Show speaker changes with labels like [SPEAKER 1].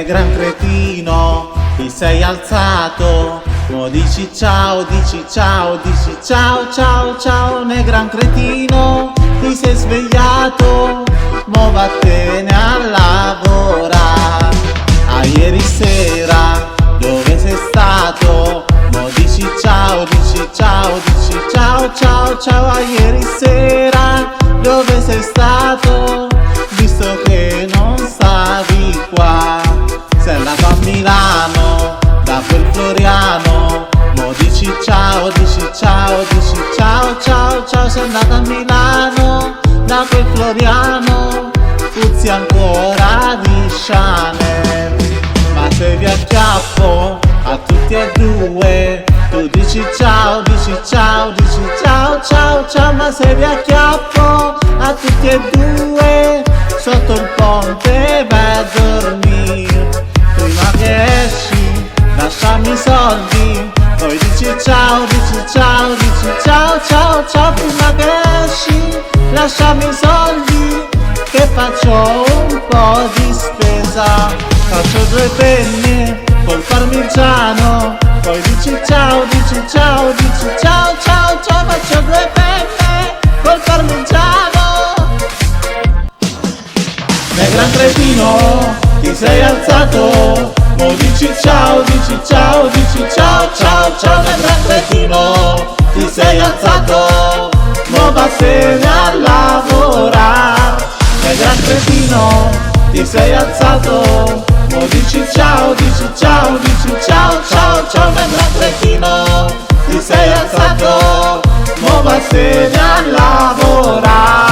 [SPEAKER 1] nel gran cretino, ti sei alzato, mo dici ciao, dici ciao, dici ciao, ciao, ciao, nel gran cretino, ti sei svegliato, mo vattene a lavorare. A ieri sera, dove sei stato? Mo dici ciao, dici ciao, dici ciao, ciao, ciao. A ieri sera, dove sei stato? Visto che non stavi qua, sei andato a Milano da quel Floriano. Mo dici ciao, dici ciao, dici ciao, ciao, ciao. Sei andato a Milano da quel Floriano, puzzi ancora di Chanel, ma sei via chiappo a tutti e due. Tu dici ciao, dici ciao, dici ciao, ciao, ciao, ma sei via chiappo a tutti e due. Sotto il ponte vai a dormire, prima che esci lasciami i soldi. Poi dici ciao, dici ciao, dici ciao, ciao, ciao, prima che esci lasciami i soldi, che faccio un po' di spesa. Faccio 2 penne col parmigiano, poi dici ciao, dici ciao, dici ciao, ciao, ciao. Faccio 2 penne col parmigiano. Nel gran cretino ti sei alzato, mo dici ciao, dici ciao, dici ciao, ciao, ciao. Nel gran cretino ti sei alzato, mo vattene a lavorare. Nel gran cretino ti sei alzato, mo dici ciao, dici ciao, dici ciao, ciao, ciao. Nel gran cretino ti sei alzato, mo vattene a lavorare.